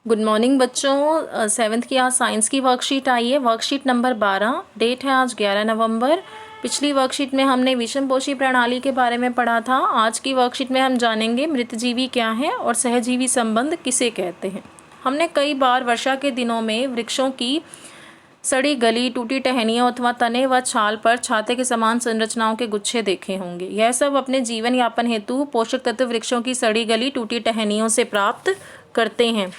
Good morning बच्चों। Seventh की आज साइंस की वर्कशीट आई है, वर्कशीट नंबर 12। डेट है आज 11 नवंबर। पिछली वर्कशीट में हमने विषमपोषी प्रणाली के बारे में पढ़ा था। आज की वर्कशीट में हम जानेंगे मृतजीवी क्या है और सहजीवी संबंध किसे कहते हैं। हमने कई बार वर्षा के दिनों में वृक्षों की सड़ी गली, टूटी टहनियों अथवा तने व छाल पर छाते के समान संरचनाओं के गुच्छे देखे होंगे। यह सब अपने जीवन यापन हेतु पोषक तत्व वृक्षों की सड़ी गली, टूटी टहनियों से प्राप्त करते हैं।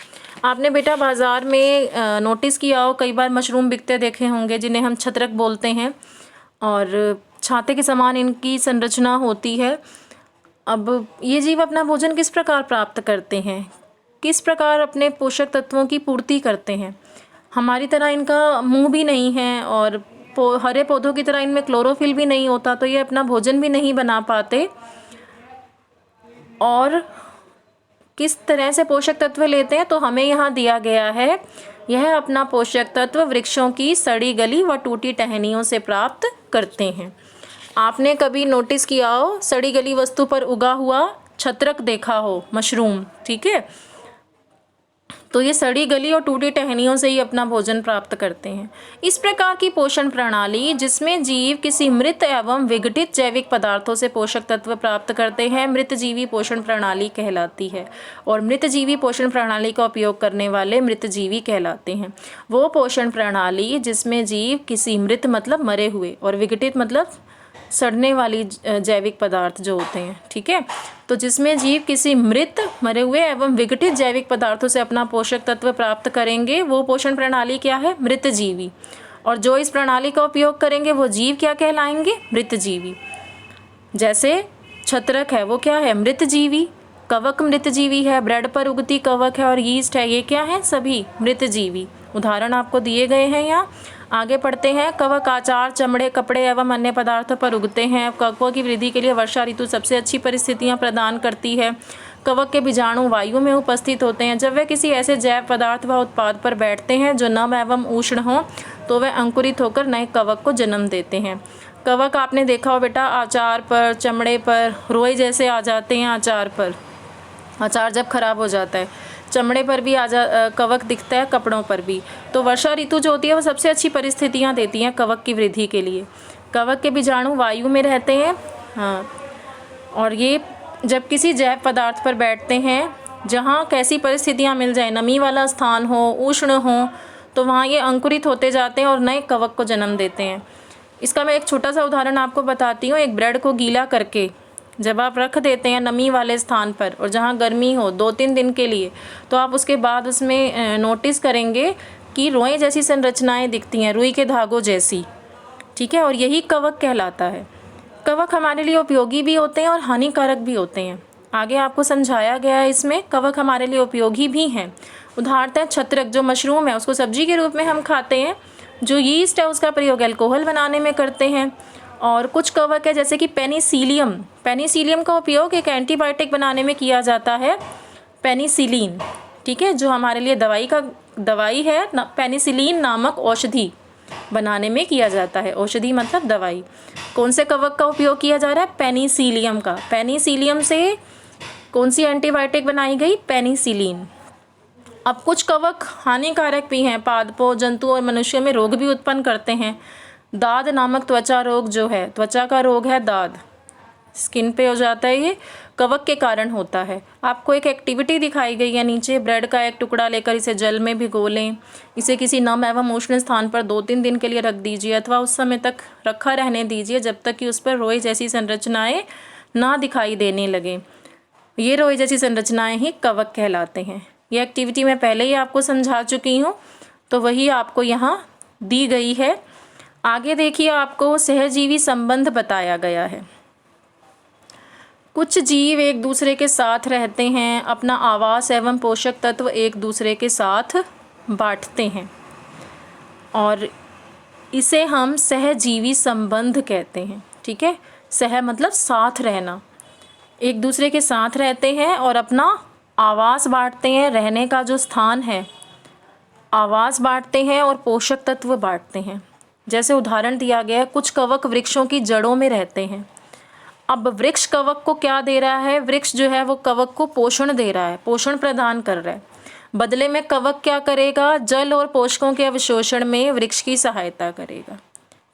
आपने बेटा बाज़ार में नोटिस किया हो, कई बार मशरूम बिकते देखे होंगे जिन्हें हम छत्रक बोलते हैं और छाते के समान इनकी संरचना होती है। अब ये जीव अपना भोजन किस प्रकार प्राप्त करते हैं, किस प्रकार अपने पोषक तत्वों की पूर्ति करते हैं। हमारी तरह इनका मुंह भी नहीं है और हरे पौधों की तरह इनमें क्लोरोफिल भी नहीं होता, तो ये अपना भोजन भी नहीं बना पाते। और किस तरह से पोषक तत्व लेते हैं, तो हमें यहाँ दिया गया है, यह अपना पोषक तत्व वृक्षों की सड़ी गली व टूटी टहनियों से प्राप्त करते हैं। आपने कभी नोटिस किया हो, सड़ी गली वस्तु पर उगा हुआ छत्रक देखा हो, मशरूम, ठीक है, तो ये सड़ी गली और टूटी टहनियों से ही अपना भोजन प्राप्त करते हैं। इस प्रकार की पोषण प्रणाली जिसमें जीव किसी मृत एवं विघटित जैविक पदार्थों से पोषक तत्व प्राप्त करते हैं, मृतजीवी पोषण प्रणाली कहलाती है। और मृतजीवी पोषण प्रणाली का उपयोग करने वाले मृतजीवी कहलाते हैं। वो पोषण प्रणाली जिसमें जीव किसी मृत मतलब मरे हुए और विघटित मतलब सड़ने वाली जैविक पदार्थ जो होते हैं, ठीक है, तो जिसमें जीव किसी मृत, मरे हुए एवं विघटित जैविक पदार्थों से अपना पोषक तत्व प्राप्त करेंगे, वो पोषण प्रणाली क्या है, मृतजीवी। और जो इस प्रणाली का उपयोग करेंगे वो जीव क्या कहलाएंगे, मृतजीवी। जैसे छत्रक है वो क्या है, मृतजीवी। कवक मृतजीवी है, ब्रेड पर उगती कवक है और यीस्ट है, ये क्या है, सभी मृतजीवी। उदाहरण आपको दिए गए हैं यहाँ। आगे पढ़ते हैं। कवक आचार, चमड़े, कपड़े एवं अन्य पदार्थों पर उगते हैं। कवकों की वृद्धि के लिए वर्षा ऋतु सबसे अच्छी परिस्थितियां प्रदान करती है। कवक के बीजाणु वायु में उपस्थित होते हैं। जब वे किसी ऐसे जैव पदार्थ व उत्पाद पर बैठते हैं जो नम एवं उष्ण हो, तो वे अंकुरित होकर नए कवक को जन्म देते हैं। कवक आपने देखा हो बेटा, आचार पर, चमड़े पर, रोई जैसे आ जाते हैं आचार पर, अचार जब खराब हो जाता है। चमड़े पर भी कवक दिखता है, कपड़ों पर भी। तो वर्षा ऋतु जो होती है वो सबसे अच्छी परिस्थितियाँ देती हैं कवक की वृद्धि के लिए। कवक के बीजाणु वायु में रहते हैं, हाँ, और ये जब किसी जैव पदार्थ पर बैठते हैं जहाँ कैसी परिस्थितियाँ मिल जाए, नमी वाला स्थान हो, उष्ण हो, तो वहाँ ये अंकुरित होते जाते हैं और नए कवक को जन्म देते हैं। इसका मैं एक छोटा सा उदाहरण आपको बताती हूँ। एक ब्रेड को गीला करके जब आप रख देते हैं नमी वाले स्थान पर और जहाँ गर्मी हो 2-3 दिन के लिए, तो आप उसके बाद उसमें नोटिस करेंगे कि रोएं जैसी संरचनाएं दिखती हैं, रुई के धागों जैसी, ठीक है, और यही कवक कहलाता है। कवक हमारे लिए उपयोगी भी होते हैं और हानिकारक भी होते हैं। आगे आपको समझाया गया है इसमें। कवक हमारे लिए उपयोगी भी हैं। उदाहरण छत्रक जो मशरूम है उसको सब्जी के रूप में हम खाते हैं। जो यीस्ट है उसका प्रयोग अल्कोहल बनाने में करते हैं। और कुछ कवक है जैसे कि पेनिसिलियम, पेनिसिलियम का उपयोग एक एंटीबायोटिक बनाने में किया जाता है, पेनिसिलिन, ठीक है, जो हमारे लिए दवाई है, पेनिसिलिन नामक औषधि बनाने में किया जाता है। औषधि मतलब दवाई। कौन से कवक का उपयोग किया जा रहा है, पेनिसिलियम का। पेनिसिलियम से कौन सी एंटीबायोटिक बनाई गई, पेनिसिलिन। अब कुछ कवक हानिकारक भी हैं, पादपों, जंतु और मनुष्यों में रोग भी उत्पन्न करते हैं। दाद नामक त्वचा रोग जो है, त्वचा का रोग है दाद, स्किन पे हो जाता है, ये कवक के कारण होता है। आपको एक एक्टिविटी दिखाई गई है नीचे। ब्रेड का एक टुकड़ा लेकर इसे जल में भिगो लें। इसे किसी नम एवं उष्ण स्थान पर 2-3 दिन के लिए रख दीजिए अथवा उस समय तक रखा रहने दीजिए जब तक कि उस पर रोई जैसी संरचनाएं ना दिखाई देने लगें। ये रोई जैसी संरचनाएं ही कवक कहलाते हैं। ये एक्टिविटी मैं पहले ही आपको समझा चुकी हूँ, तो वही आपको यहाँ दी गई है। आगे देखिए, आपको सहजीवी संबंध बताया गया है। कुछ जीव एक दूसरे के साथ रहते हैं, अपना आवास एवं पोषक तत्व एक दूसरे के साथ बांटते हैं और इसे हम सहजीवी संबंध कहते हैं, ठीक है। सह मतलब साथ रहना, एक दूसरे के साथ रहते हैं और अपना आवास बांटते हैं, रहने का जो स्थान है, आवास बांटते हैं और पोषक तत्व बांटते हैं। जैसे उदाहरण दिया गया है, कुछ कवक वृक्षों की जड़ों में रहते हैं। अब वृक्ष कवक को क्या दे रहा है, वृक्ष जो है वो कवक को पोषण दे रहा है, पोषण प्रदान कर रहा है। बदले में कवक क्या करेगा, जल और पोषकों के अवशोषण में वृक्ष की सहायता करेगा।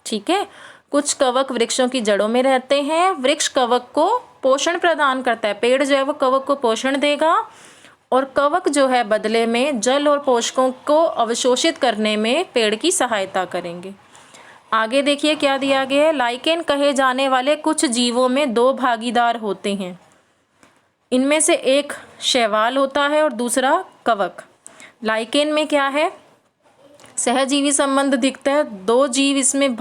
ठीक है, कुछ कवक वृक्षों की जड़ों में रहते हैं, वृक्ष कवक को पोषण प्रदान करता है, पेड़ जो है वो कवक को पोषण देगा और कवक जो है बदले में जल और पोषकों को अवशोषित करने में पेड़ की सहायता करेंगे। आगे देखिए क्या दिया गया है, लाइकेन कहे जाने वाले कुछ जीवों में दो भागीदार होते हैं, इनमें से एक शैवाल होता है और दूसरा कवक। लाइकेन में क्या है, सहजीवी संबंध दिखता है, दो जीव इसमें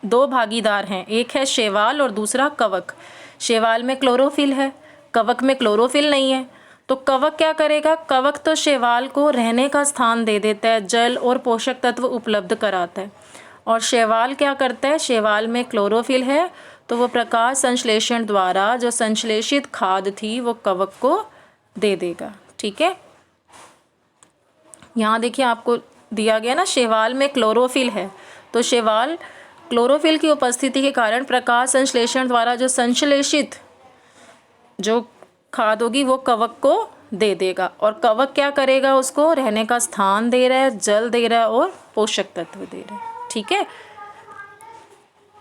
दो भागीदार हैं, एक है शैवाल और दूसरा कवक। शैवाल में क्लोरोफिल है, कवक में क्लोरोफिल नहीं है, तो कवक क्या करेगा, कवक तो शैवाल को रहने का स्थान दे देता है, जल और पोषक तत्व उपलब्ध कराता है, और शैवाल क्या करता है, शैवाल में क्लोरोफिल है तो वो प्रकाश संश्लेषण द्वारा जो संश्लेषित खाद थी वो कवक को दे देगा। ठीक है, यहाँ देखिए आपको दिया गया ना, शैवाल में क्लोरोफिल है तो शैवाल क्लोरोफिल की उपस्थिति के कारण प्रकाश संश्लेषण द्वारा जो संश्लेषित जो खाद होगी वो कवक को दे देगा, और कवक क्या करेगा, उसको रहने का स्थान दे रहा है, जल दे रहा है और पोषक तत्व दे रहा है। ठीक है,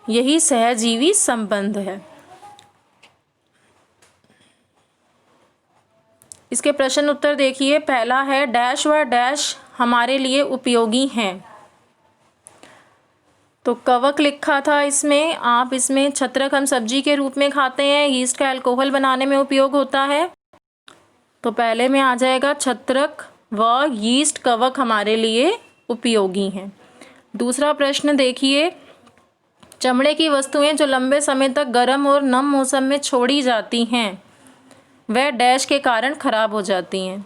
यही सहजीवी संबंध है। इसके प्रश्न उत्तर देखिए। पहला है डैश व डैश हमारे लिए उपयोगी हैं। तो कवक लिखा था इसमें, आप इसमें छत्रक हम सब्जी के रूप में खाते हैं, यीस्ट का अल्कोहल बनाने में उपयोग होता है, तो पहले में आ जाएगा छत्रक व यीस्ट कवक हमारे लिए उपयोगी हैं। दूसरा प्रश्न देखिए, चमड़े की वस्तुएं जो लंबे समय तक गर्म और नम मौसम में छोड़ी जाती हैं वह डैश के कारण खराब हो जाती हैं।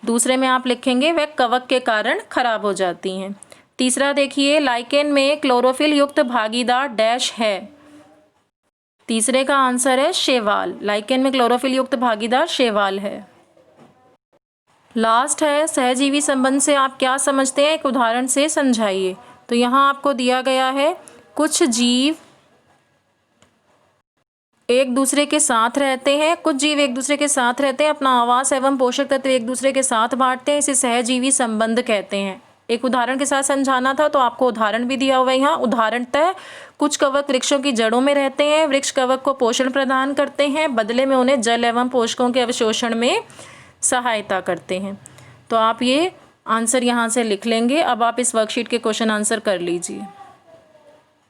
दूसरे में आप लिखेंगे वह कवक के कारण खराब हो जाती हैं। तीसरा देखिए, लाइकेन में क्लोरोफिल युक्त भागीदार डैश है। तीसरे का आंसर है शैवाल। लाइकेन में क्लोरोफिल युक्त भागीदार शैवाल है। लास्ट है सहजीवी संबंध से आप क्या समझते हैं, एक उदाहरण से समझाइए। तो यहाँ आपको दिया गया है कुछ जीव एक दूसरे के साथ रहते हैं, कुछ जीव एक दूसरे के साथ रहते हैं, अपना आवास एवं पोषक तत्व एक दूसरे के साथ बांटते हैं, इसे सहजीवी संबंध कहते हैं। एक उदाहरण के साथ समझाना था तो आपको उदाहरण भी दिया हुआ है यहाँ। उदाहरणतः कुछ कवक वृक्षों की जड़ों में रहते हैं, वृक्ष कवक को पोषण प्रदान करते हैं, बदले में उन्हें जल एवं पोषकों के अवशोषण में सहायता करते हैं। तो आप ये आंसर यहाँ से लिख लेंगे। अब आप इस वर्कशीट के क्वेश्चन आंसर कर लीजिए।